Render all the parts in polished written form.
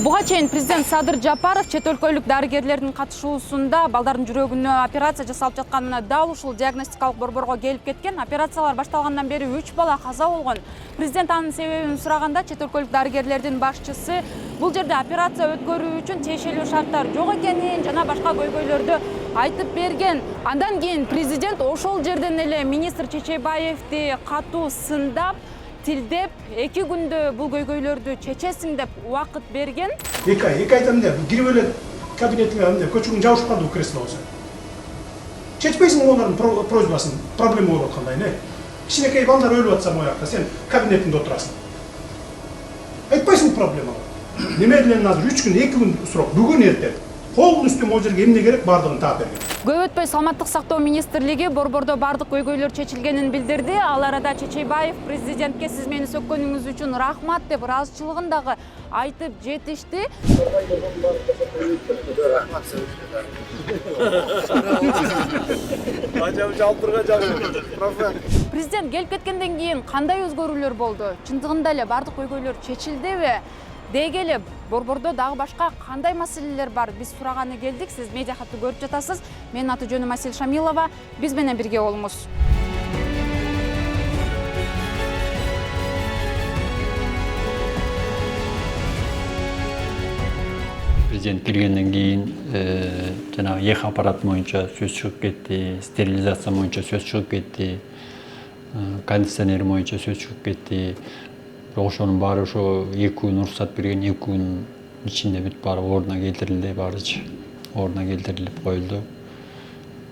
Буга чейин президент Садыр Жапаров чет өлкөлүк дарыгерлердин катышуусунда балдардын жүрөгүнө операция жасалып жатканына дал ушул диагностикалык борборго келип кеткен. Операциялар башталгандан бери 3 бала каза болгон. Президент анын себебин сураганда чет өлкөлүк дарыгерлердин башчысы бул жерде операция өткөрүү үчүн тиешелүү шарттар жок экенин жана башка көйгөйлөрдү айтып берген. Андан кийин президент ошол жерден эле министр Чечебаевди катуу сындап, тилдеп, 2 күндө бул көйгөйлөрдү чечесиң деп убакыт берген. Эки айдан да кирип эле кабинетиңе андай көчөгүң жабышып калды кресло болсо. Чечпейсиң олардын просьбасын, проблема болуп аткандай, не? Кичинекей балдар өлүп атса моякта, сен кабинетиңде отурасың. Айтпайсың проблеманы. Неме менен азыр 3 күн, 2 күн сурап, бүгүн эртең. Колдун үстүнө ол жерге эмне керек бардыгын таап берген. Көп өтпөй Саламаттык сактоо министрлиги борбордо бардык көйгөйлөр чечилгенин билдирди. Ал арада Чечебаев президентке сиз мени сөккөнүңүз үчүн рахмат деп ыраазычылыгын дагы айтып жетишти. Президент келип кеткенден кийин кандай өзгөрүүлөр болду? Чындыгында эле бардык көйгөйлөр чечилдиби? Деги эле борбордо дагы башка кандай маселелер бар? Биз сураганы келдик. Сиз медиа хатты көрүп жатасыз. Менин аты жөнүм Асель Шамилова. Биз менен бирге болуңуз. Президент келгенден кийин жана эх аппарат боюнча сөз чыгып кетти, стерилизация боюнча сөз чыгып кетти, кондиционер боюнча сөз чыгып кетти. Ошонун баары ошо 2 күн уруксат берген, 2 күн ичинде бүт баары ордуна келтирилди, баарычы ордуна келтирилип коюлду.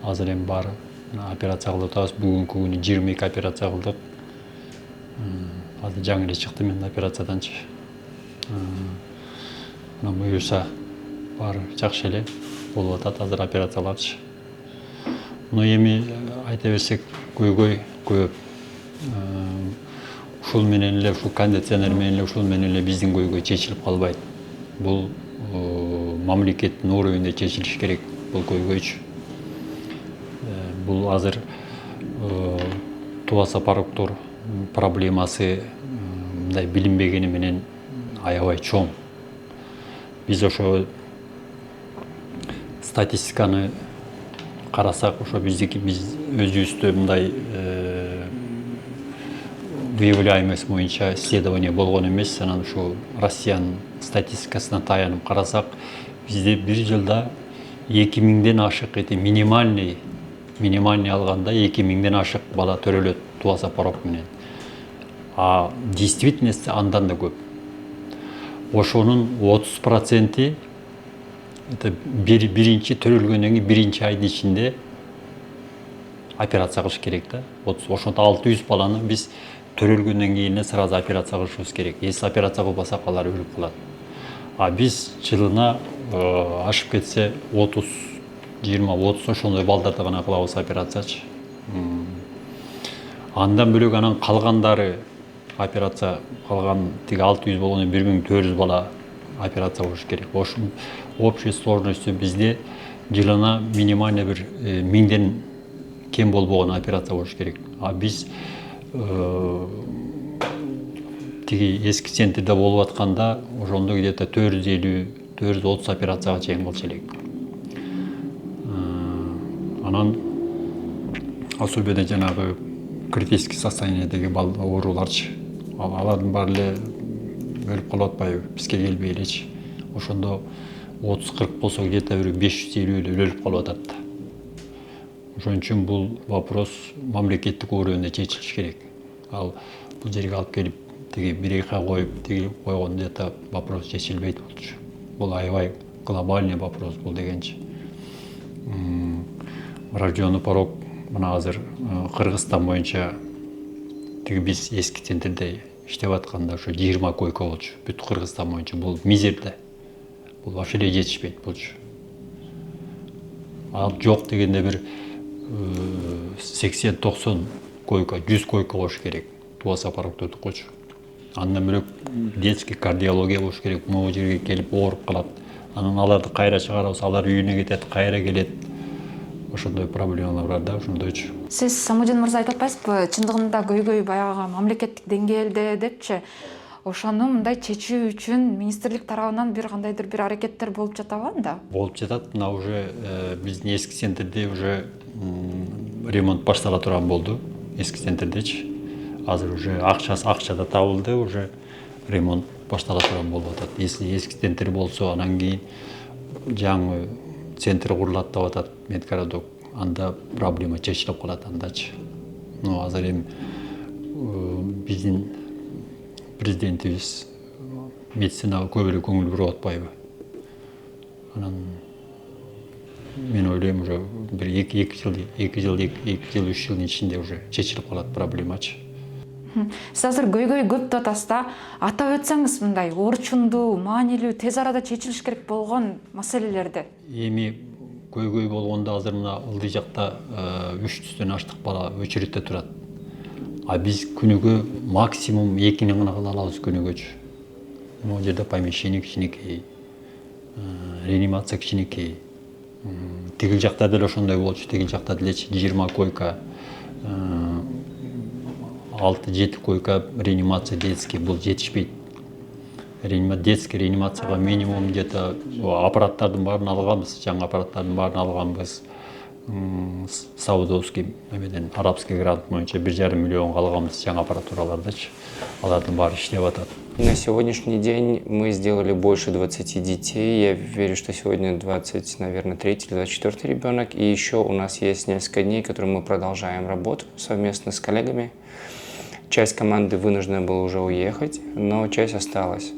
Азыр эми баары операция кылып атабыз. Бүгүнкү күнү 22 операция кылдык. Азыр жаңы эле чыкты мен операцияданчы. Мына буюрса баары жакшы эле болуп атат азыр операцияларчы. Эми айта берсек көйгөй көп. Ушул менен эле, ушул кондиционер менен эле, ушул менен эле биздин көйгөй чечилип калбайт. Бул мамлекеттин уровенде чечилиш керек бул көйгөйчү. Бул азыр Туаса пароктор проблемасы мындай билинбегени менен аябай чоң. Биз ошо статистиканы карасак, ошо биз өзүбүздө мындай выявляемость боюнча исследование болгон эмес. Анан ушу Россиянын статистикасына таянып карасак, бизде бир жылда 2000ден ашык минимальный алганда 2000ден ашык бала төрөлөт Туаса парок менен. А действительности андан да көп. Ошонун 30% это биринчи төрөлгөндөн кийин биринчи айдын ичинде операция кылыш керек да. Ошондо 600 баланы биз төрөлгөндөн кийин эле сразу операция кылышыбыз керек. Если операция кылбасак алар өлүп калат. А биз жылына ашып кетсе 30, 20, 30 ошондой балдарды гана кылабыз операциячы. Андан бөлөк анан калгандары операция калган тиги 600 болгондон 1400 бала операция кылыш керек. Ошонун общий сложностью бизде жылына минимально бир 1000ден кем болбогон операция болуш керек. А биз тиги эски центрде болуп атканда ошондо где-то 450-430 операцияга чейин кылчу элек. Анан особенно жанагы критический состояниедеги ооруларчы. Алардын баары эле өлүп калып атпайбы, бизге келбей элечи. Ошондо 30-40 болсо где-то 550 өлүп калып атат. Ошон үчүн бул вопрос мамлекеттик уровенде чечилиш керек. Ал бул жерге алып келип тиги бирейка коюп тиги койгондо да вопрос чечилбейт болчу. Бул аябай глобальный вопрос бул дегенчи. Рождённый порог мына азыр Кыргызстан боюнча тиги биз эски центрде иштеп атканда ошо 20 койка болчу. Бүт Кыргызстан боюнча бул мизерде. Бул вообще эле жетишпейт болчу. Ал жок дегенде бир 80-90 койка, 100 койка болуш керек. Туаса парокторду койчу. Андан бөлөк детский кардиология болуш керек. Могу жерге келип ооруп калат. Анан аларды кайра чыгарабыз, алар үйүнө кетет, кайра келет. Ошондой проблемалар бар да, ошондойчу. Сиз Самудин мырза айтып атпайсызбы, чындыгында көйгөй баягы мамлекеттик деңгээлде депчи. ошону мындай чечүү үчүн министрлик тарабынан бир кандайдыр бир аракеттер болуп жатабы анда? Болуп жатат. Мына уже биздин эски центрде уже ремонт баштала турган болду. Эски центрдечи. Азыр уже акча да табылды, уже ремонт баштала турган болуп атат. Если эски центр болсо, анан кийин жаңы центр курулат деп атат Медгородок. Анда проблема чечилип калат андачы. Но азыр эми биздин президентибиз медицинага көп эле көңүл буруп атпайбы? Анан мен ойлойм, уже бир 2 жыл 3 жылдын ичинде уже чечилип калат проблемачы. Сиз азыр көйгөй көп деп атасыз да, атап өтсөңүз мындай орчундуу, маанилүү, тез арада чечилиш керек болгон маселелерди. Эми көйгөй болгондо азыр мына ылдый жакта 300-төн аштык бала очередте турат. А биз күнүгө максимум 2 гана кыла алабыз күнүгөчү. Могу жерде помещение кичинекей, реанимация кичинекей. Тигил жакта деле ошондой болчу. Тигил жакта делечи 20 койка, 6-7 койка реанимация детский, бул жетишпейт. Детский реанимацияга минимум где-то аппараттардын баарын алганбыз, жаңы аппараттардын баарын алганбыз. Саудовский, арабский грант боюнча 1,5 миллионга алганбыз жаңы аппаратуралардычы. Алардын баары иштеп атат. На сегодняшний день мы сделали больше 20 детей. Я верю, что сегодня 20, наверное, 3 или 24 ребенок. И еще у нас есть несколько дней, которые мы продолжаем работу совместно с коллегами. Часть команды вынуждена была уже уехать, но часть осталась.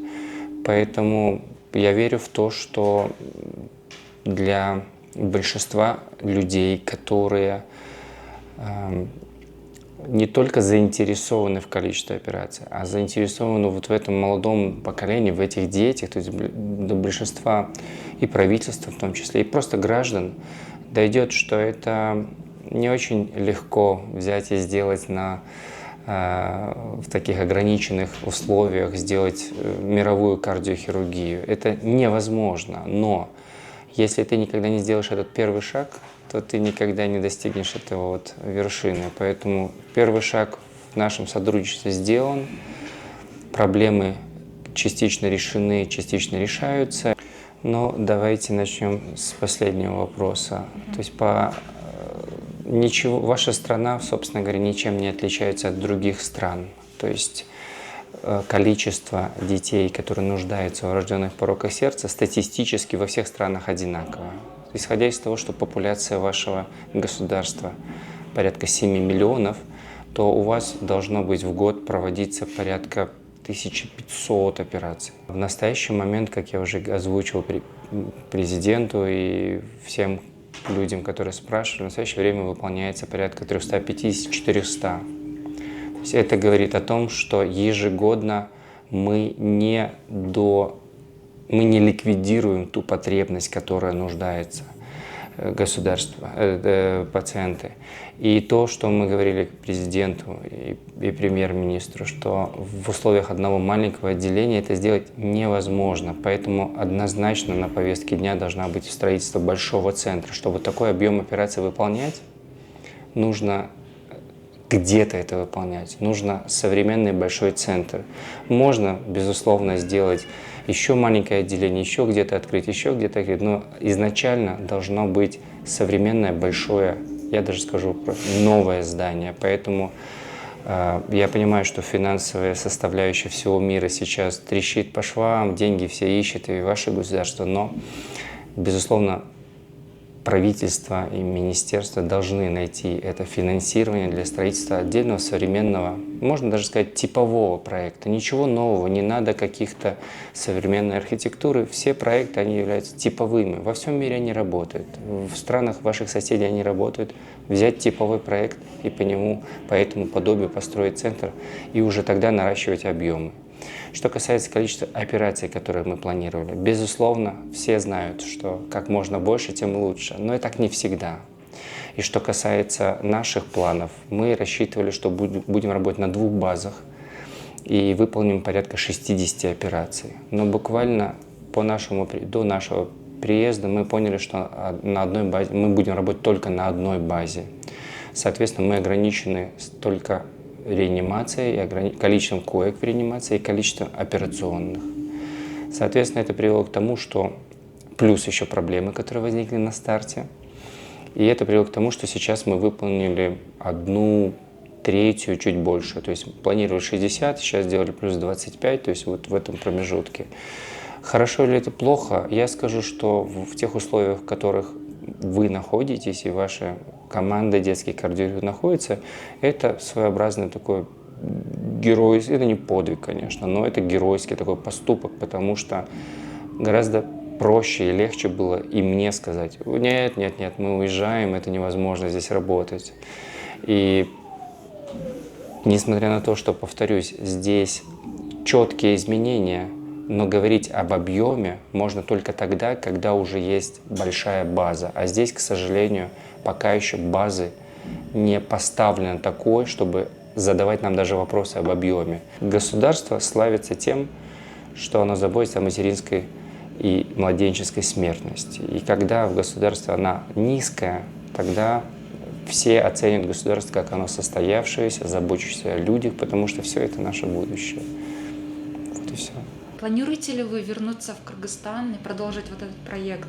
Поэтому я верю в то, что для большинства людей, которые не только заинтересованы в количестве операций, а заинтересованы вот в этом молодом поколении, в этих детях, то есть до большинства и правительства в том числе, и просто граждан, дойдет, что это не очень легко взять и сделать в таких ограниченных условиях, сделать мировую кардиохирургию. Это невозможно, но если ты никогда не сделаешь этот первый шаг, то ты никогда не достигнешь этого вершины. Поэтому первый шаг в нашем сотрудничестве сделан, проблемы частично решены, частично решаются. Но давайте начнем с последнего вопроса. То есть ваша страна, собственно говоря, ничем не отличается от других стран. То есть количество детей, которые нуждаются в врожденных пороках сердца, статистически во всех странах одинаково. Исходя из того, что популяция вашего государства порядка 7 миллионов, то у вас должно быть в год проводиться порядка 1500 операций. В настоящий момент, как я уже озвучил президенту и всем людям, которые спрашивали, в настоящее время выполняется порядка 350-400. То есть это говорит о том, что ежегодно мы не ликвидируем ту потребность, которая нуждается государство, пациенты. И то, что мы говорили президенту и премьер-министру, что в условиях одного маленького отделения это сделать невозможно. Поэтому однозначно на повестке дня должна быть строительство большого центра. Чтобы такой объем операций выполнять, нужно где-то это выполнять. Нужно современный большой центр. Можно, безусловно, сделать еще маленькое отделение, еще где-то открыть, но изначально должно быть современное большое, я даже скажу, новое здание. Поэтому я понимаю, что финансовая составляющая всего мира сейчас трещит по швам, деньги все ищут, и ваше государство, но, безусловно, правительство и министерство должны найти это финансирование для строительства отдельного современного, можно даже сказать, типового проекта. Ничего нового, не надо каких-то современной архитектуры. Все проекты, они являются типовыми. Во всем мире они работают. В странах ваших соседей они работают. Взять типовой проект и по этому подобию построить центр и уже тогда наращивать объемы. Что касается количества операций, которые мы планировали, безусловно, все знают, что как можно больше, тем лучше, но и так не всегда. И что касается наших планов, мы рассчитывали, что будем работать на 2 базах и выполним порядка 60 операций. Но буквально до нашего приезда мы поняли, что мы будем работать только на одной базе. Соответственно, мы ограничены только реанимации, количеством коек в реанимации и количеством операционных. Соответственно, это привело к тому, что плюс еще проблемы, которые возникли на старте. И это привело к тому, что сейчас мы выполнили 1/3, чуть больше. То есть планировали 60, сейчас сделали плюс 25, то есть вот в этом промежутке. Хорошо или это плохо? Я скажу, что в тех условиях, в которых вы находитесь и ваша команда детских кардиологов находится, это своеобразный такой геройский, это не подвиг, конечно, но это геройский такой поступок, потому что гораздо проще и легче было и мне сказать: нет, нет, нет, мы уезжаем, это невозможно здесь работать. И несмотря на то, что, повторюсь, здесь четкие изменения, но говорить об объеме можно только тогда, когда уже есть большая база. А здесь, к сожалению, пока еще базы не поставлена такой, чтобы задавать нам даже вопросы об объеме. Государство славится тем, что оно заботится о материнской и младенческой смертности. И когда в государстве она низкая, тогда все оценят государство как оно состоявшееся, заботящееся о людях, потому что все это наше будущее. Вот и все. Планируете ли вы вернуться в Кыргызстан и продолжить вот этот проект?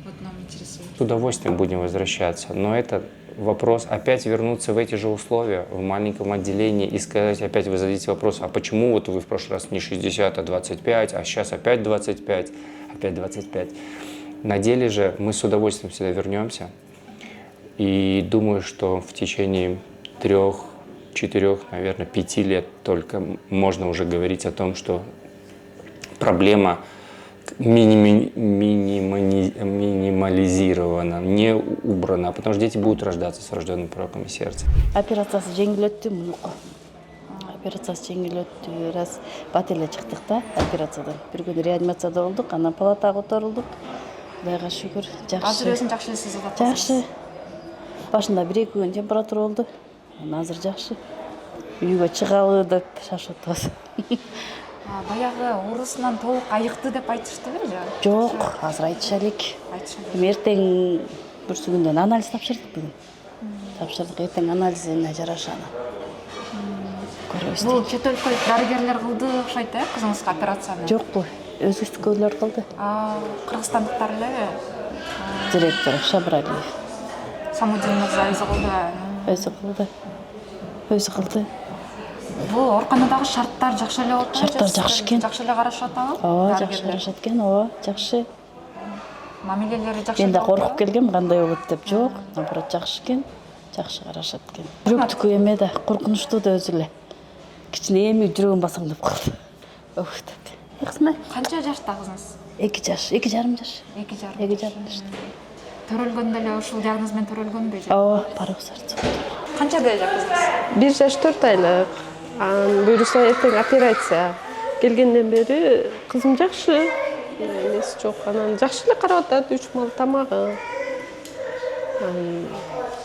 Вот нам интересует. С удовольствием будем возвращаться, но это вопрос опять вернуться в эти же условия, в маленьком отделении и сказать, опять вы зададите вопрос, а почему вот вы в прошлый раз не 60, а 25, а сейчас опять 25, опять 25. На деле же мы с удовольствием сюда вернемся и думаю, что в течение 3, 4, наверное, 5 лет только можно уже говорить о том, что проблема минимализирована, не убрана, потому что дети будут рождаться с врожденным пороком сердца. Операциясы жеңіл өтті мұныққа. Операциясы жеңіл өтті. Раз бателе шықтық та операциядан. Bir күн реанимацияда болдық, анан палатаға отырылдық. Құдайға шүкір, жақсы. Азыр өзүн жакшы эле сезип атасыз. Жақсы. Башында 1-2 күн температура болду. Азыр жақсы. Үйгө чыгалы деп шашып атабыз. Баягы оорусунан толук айыкты деп айтышты беле? Жок, азыр айтыша элек. Эртең бүрсүгүндөн анализ тапшырдык бүгүн. Тапшырдык, эртең анализине жараша аны. Көрөбүз. Бул чет өлкөлүк дарыгерлер кылды окшойт э, кызыңызга операцияны? Жок, бул өзбекстикөлөр кылды. Кыргызстандыктар элеби? Директор Шабралиев. Самудин мырза өзү кылды. Өзү кылды. Бул ооруканадагы шарттар жакшы эле болуп атабы? Шарттар жакшы экен. Жакшы эле карашып атабы? Ооба, жакшы карашат экен, ооба, жакшы. Мамилелери жакшы. Мен да коркуп келгем, кандай болот деп. Жок, наоборот жакшы экен. Жакшы карашат экен. Жүрөктүкү эме да коркунучтуу да өзү эле. Кичине эми жүрөгүм басаңдап калды. Ох деп. Кызмай. Канча жашта кызыңыз? 2 жаш, 2,5 жаш. 2,5 жаш. Төрөлгөндө эле ушул диагноз менен төрөлгөнбү? Ооба, парок сарцы. Канчада эле кызыңыз? 1 жаш 4 айлык. Буюрса эртең операция. Келгенден бери кызым жакшы. Эмеси жок. Анан жакшы эле карап атат, 3 мал тамагы.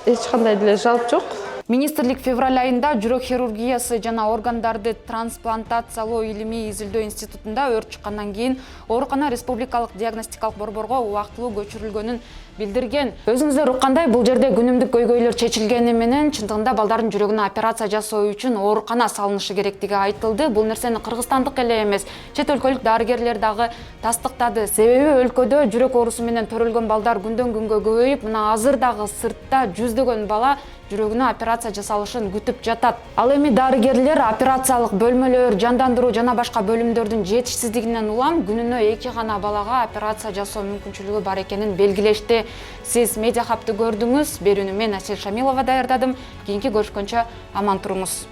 Эч кандай деле жалп жок. Министрлик февраль айында жүрөк хирургиясы жана органдарды трансплантациялоо илимий изилдөө институтунда өрт чыккандан кийин оорукана республикалык диагностикалык борборго убактылуу көчүрүлгөнүн билдирген. Өзүңүздөр уккандай, бул жерде күнүмдүк көйгөйлөр чечилгени менен чындыгында балдардын жүрөгүнө операция жасоо үчүн оорукана салынышы керектиги айтылды. Бул нерсени кыргызстандык эле эмес, чет өлкөлүк дарыгерлер дагы тастыктады. Себеби өлкөдө жүрөк оорусу менен төрөлгөн балдар күндөн күнгө көбөйүп, мына азыр дагы сыртта жүздөгөн бала жүрөгүнө операция жасалышын күтүп жатат. Ал эми дарыгерлер операциялык бөлмөлөр, жандандыруу жана башка бөлүмдөрдүн жетишсиздигинен улам күнүнө 2 гана балага операция жасоо мүмкүнчүлүгү бар экенин белгилешти. Сиз медиа хабты көрдүңүз. Берүүнү мен Асель Шамилова даярдадым. Кийинки көрүшкөнчө аман туруңуз.